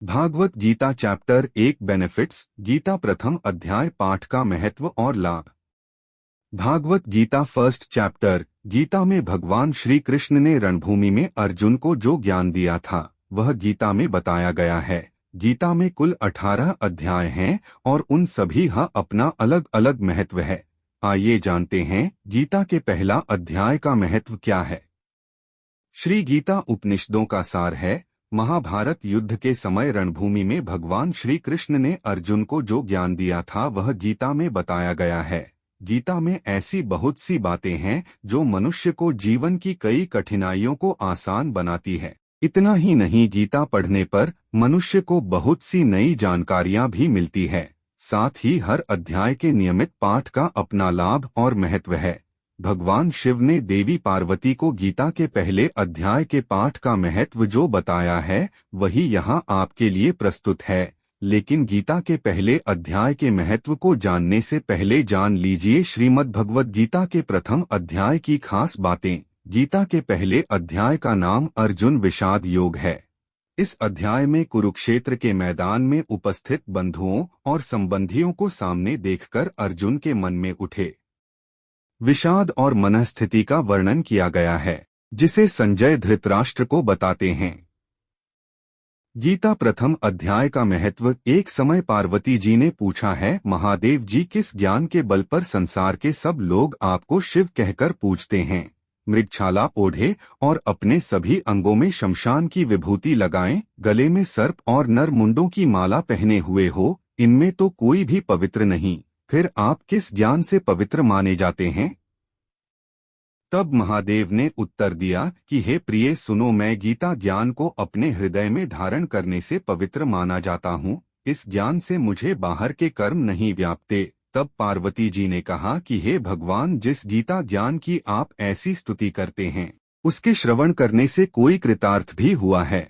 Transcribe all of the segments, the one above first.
Bhagavat Gita chapter 1 benefits Gita प्रथम अध्याय पाठ का महत्व और लाभ। Bhagavad Gita first chapter. गीता में भगवान श्री कृष्ण ने रणभूमि में अर्जुन को जो ज्ञान दिया था वह गीता में बताया गया है। गीता में कुल 18 अध्याय हैं और उन सभी का अपना अलग अलग महत्व है। आइए जानते हैं गीता के पहला अध्याय का महत्व क्या है। श्री गीता उपनिषदों का सार है। महाभारत युद्ध के समय रणभूमि में भगवान श्री कृष्ण ने अर्जुन को जो ज्ञान दिया था वह गीता में बताया गया है। गीता में ऐसी बहुत सी बातें हैं जो मनुष्य को जीवन की कई कठिनाइयों को आसान बनाती है। इतना ही नहीं, गीता पढ़ने पर मनुष्य को बहुत सी नई जानकारियां भी मिलती है। साथ ही हर अध्याय के नियमित पाठ का अपना लाभ और महत्व है। भगवान शिव ने देवी पार्वती को गीता के पहले अध्याय के पाठ का महत्व जो बताया है वही यहाँ आपके लिए प्रस्तुत है। लेकिन गीता के पहले अध्याय के महत्व को जानने से पहले जान लीजिए श्रीमद् भगवद गीता के प्रथम अध्याय की खास बातें। गीता के पहले अध्याय का नाम अर्जुन विषाद योग है। इस अध्याय में कुरुक्षेत्र के मैदान में उपस्थित बंधुओं और संबंधियों को सामने देखकर अर्जुन के मन में उठे विषाद और मनस्थिति का वर्णन किया गया है, जिसे संजय धृतराष्ट्र को बताते हैं। गीता प्रथम अध्याय का महत्व। एक समय पार्वती जी ने पूछा है, महादेव जी, किस ज्ञान के बल पर संसार के सब लोग आपको शिव कहकर पूजते हैं? मृगछाला ओढ़े और अपने सभी अंगों में शमशान की विभूति लगाएं, गले में सर्प और नर मुंडों की माला पहने हुए हो, इनमें तो कोई भी पवित्र नहीं, फिर आप किस ज्ञान से पवित्र माने जाते हैं? तब महादेव ने उत्तर दिया कि हे प्रिय, सुनो, मैं गीता ज्ञान को अपने हृदय में धारण करने से पवित्र माना जाता हूँ। इस ज्ञान से मुझे बाहर के कर्म नहीं व्यापते। तब पार्वती जी ने कहा कि हे भगवान, जिस गीता ज्ञान की आप ऐसी स्तुति करते हैं उसके श्रवण करने से कोई कृतार्थ भी हुआ है?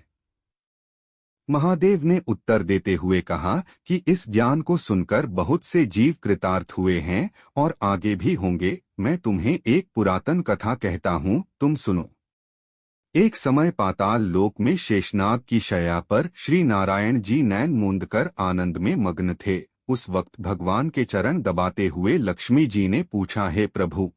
महादेव ने उत्तर देते हुए कहा कि इस ज्ञान को सुनकर बहुत से जीव कृतार्थ हुए हैं और आगे भी होंगे। मैं तुम्हें एक पुरातन कथा कहता हूँ, तुम सुनो। एक समय पाताल लोक में शेषनाग की शैया पर श्री नारायण जी नैन मूंद कर आनंद में मग्न थे। उस वक्त भगवान के चरण दबाते हुए लक्ष्मी जी ने पूछा, हे प्रभु,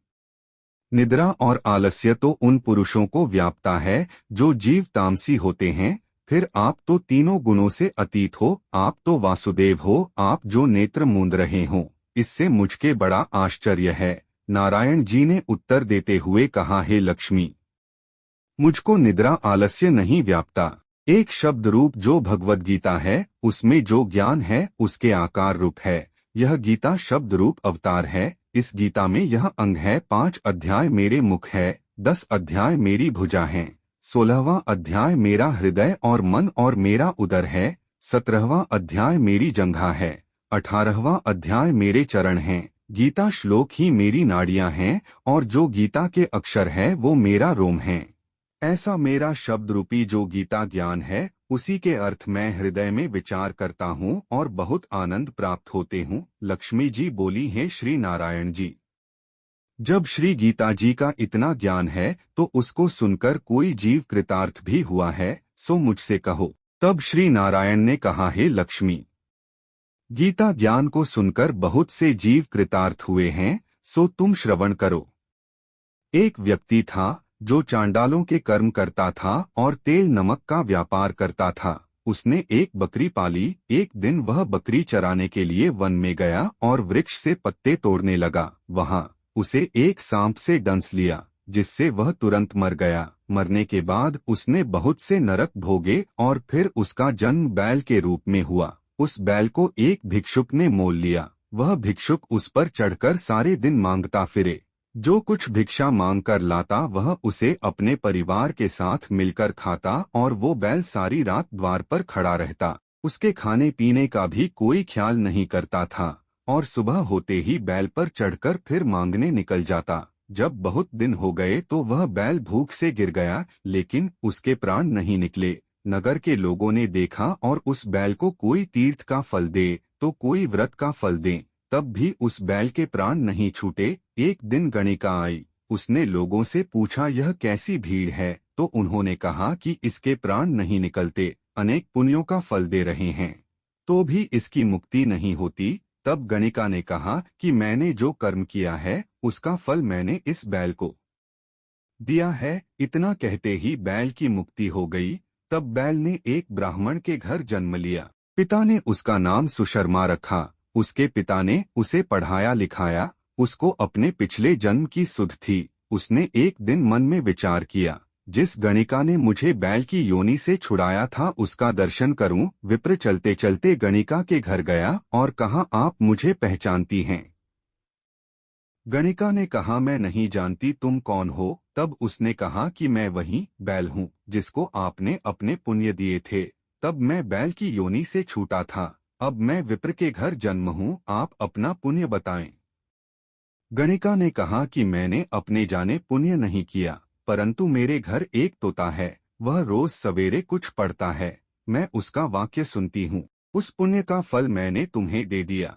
निद्रा और आलस्य तो उन पुरुषों को व्यापता है जो जीव तामसी होते हैं, फिर आप तो तीनों गुणों से अतीत हो, आप तो वासुदेव हो, आप जो नेत्र मूंद रहे हो, इससे मुझके बड़ा आश्चर्य है। नारायण जी ने उत्तर देते हुए कहा, हे लक्ष्मी, मुझको निद्रा आलस्य नहीं व्यापता। एक शब्द रूप जो भगवद गीता है उसमें जो ज्ञान है उसके आकार रूप है। यह गीता शब्द रूप अवतार है। इस गीता में यह अंग है। 5 अध्याय मेरे मुख है, 10 अध्याय मेरी भुजा हैं, 16वां अध्याय मेरा हृदय और मन और मेरा उदर है, 17वां अध्याय मेरी जंघा है, 18वां अध्याय मेरे चरण हैं। गीता श्लोक ही मेरी नाड़ियां हैं और जो गीता के अक्षर है वो मेरा रोम है। ऐसा मेरा शब्द रूपी जो गीता ज्ञान है उसी के अर्थ मैं हृदय में विचार करता हूँ और बहुत आनंद प्राप्त होते हूँ। लक्ष्मी जी बोली, है श्री नारायण जी, जब श्री गीता जी का इतना ज्ञान है तो उसको सुनकर कोई जीव कृतार्थ भी हुआ है, सो मुझसे कहो। तब श्री नारायण ने कहा, हे लक्ष्मी, गीता ज्ञान को सुनकर बहुत से जीव कृतार्थ हुए हैं, सो तुम श्रवण करो। एक व्यक्ति था जो चांडालों के कर्म करता था और तेल नमक का व्यापार करता था। उसने एक बकरी पाली। एक दिन वह बकरी चराने के लिए वन में गया और वृक्ष से पत्ते तोड़ने लगा। वहां उसे एक सांप से डंस लिया, जिससे वह तुरंत मर गया। मरने के बाद उसने बहुत से नरक भोगे और फिर उसका जन्म बैल के रूप में हुआ। उस बैल को एक भिक्षुक ने मोल लिया। वह भिक्षुक उस पर चढ़कर सारे दिन मांगता फिरे। जो कुछ भिक्षा मांग कर लाता वह उसे अपने परिवार के साथ मिलकर खाता और वो बैल सारी रात द्वार पर खड़ा रहता। उसके खाने पीने का भी कोई ख्याल नहीं करता था और सुबह होते ही बैल पर चढ़कर फिर मांगने निकल जाता। जब बहुत दिन हो गए तो वह बैल भूख से गिर गया, लेकिन उसके प्राण नहीं निकले। नगर के लोगों ने देखा और उस बैल को कोई तीर्थ का फल दे तो कोई व्रत का फल दे, तब भी उस बैल के प्राण नहीं छूटे। एक दिन गणिका आई। उसने लोगों से पूछा, यह कैसी भीड़ है? तो उन्होंने कहा कि इसके प्राण नहीं निकलते। अनेक पुण्यों का फल दे रहे हैं, तो भी इसकी मुक्ति नहीं होती। तब गणिका ने कहा कि मैंने जो कर्म किया है उसका फल मैंने इस बैल को दिया है। इतना कहते ही बैल की मुक्ति हो गई। तब बैल ने एक ब्राह्मण के घर जन्म लिया। पिता ने उसका नाम सुशर्मा रखा। उसके पिता ने उसे पढ़ाया लिखाया। उसको अपने पिछले जन्म की सुध थी। उसने एक दिन मन में विचार किया, जिस गणिका ने मुझे बैल की योनि से छुड़ाया था उसका दर्शन करूं। विप्र चलते चलते गणिका के घर गया और कहा, आप मुझे पहचानती हैं? गणिका ने कहा, मैं नहीं जानती, तुम कौन हो? तब उसने कहा कि मैं वही बैल हूँ जिसको आपने अपने पुण्य दिए थे। तब मैं बैल की योनि से छूटा था। अब मैं विप्र के घर जन्म हूँ, आप अपना पुण्य बताएं। गणिका ने कहा कि मैंने अपने जाने पुण्य नहीं किया, परंतु मेरे घर एक तोता है, वह रोज सवेरे कुछ पढ़ता है। मैं उसका वाक्य सुनती हूँ। उस पुण्य का फल मैंने तुम्हें दे दिया।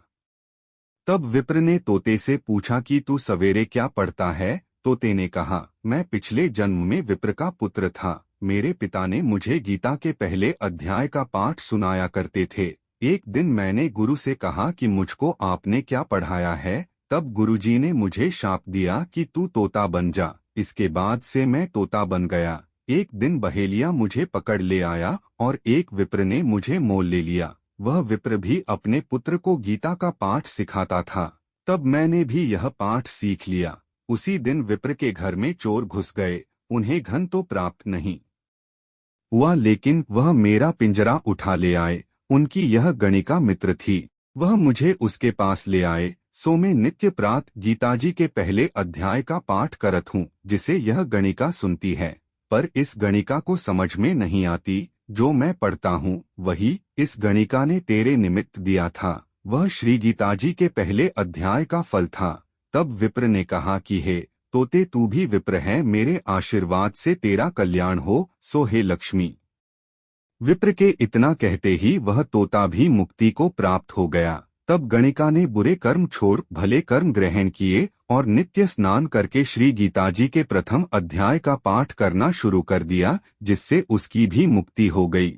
तब विप्र ने तोते से पूछा कि तू सवेरे क्या पढ़ता है? तोते ने कहा, मैं पिछले जन्म में विप्र का पुत्र था। मेरे पिता ने मुझे गीता के पहले अध्याय का पाठ सुनाया करते थे। एक दिन मैंने गुरु से कहा कि मुझको आपने क्या पढ़ाया है? तब गुरुजी ने मुझे शाप दिया कि तू तोता बन जा। इसके बाद से मैं तोता बन गया। एक दिन बहेलिया मुझे पकड़ ले आया और एक विप्र ने मुझे मोल ले लिया। वह विप्र भी अपने पुत्र को गीता का पाठ सिखाता था। तब मैंने भी यह पाठ सीख लिया। उसी दिन विप्र के घर में चोर घुस गए। उन्हें धन तो प्राप्त नहीं हुआ, लेकिन वह मेरा पिंजरा उठा ले आए। उनकी यह गणिका मित्र थी। वह मुझे उसके पास ले आए। सो मैं नित्य प्रात गीताजी के पहले अध्याय का पाठ करत हूँ, जिसे यह गणिका सुनती है। पर इस गणिका को समझ में नहीं आती। जो मैं पढ़ता हूँ वही इस गणिका ने तेरे निमित्त दिया था। वह श्री गीताजी के पहले अध्याय का फल था। तब विप्र ने कहा कि हे तोते, तू भी विप्र है, मेरे आशीर्वाद से तेरा कल्याण हो। सो हे लक्ष्मी। विप्र के इतना कहते ही वह तोता भी मुक्ति को प्राप्त हो गया। तब गणिका ने बुरे कर्म छोड़ भले कर्म ग्रहण किए और नित्य स्नान करके श्री गीताजी के प्रथम अध्याय का पाठ करना शुरू कर दिया, जिससे उसकी भी मुक्ति हो गई।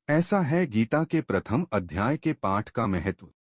ऐसा है गीता के प्रथम अध्याय के पाठ का महत्व।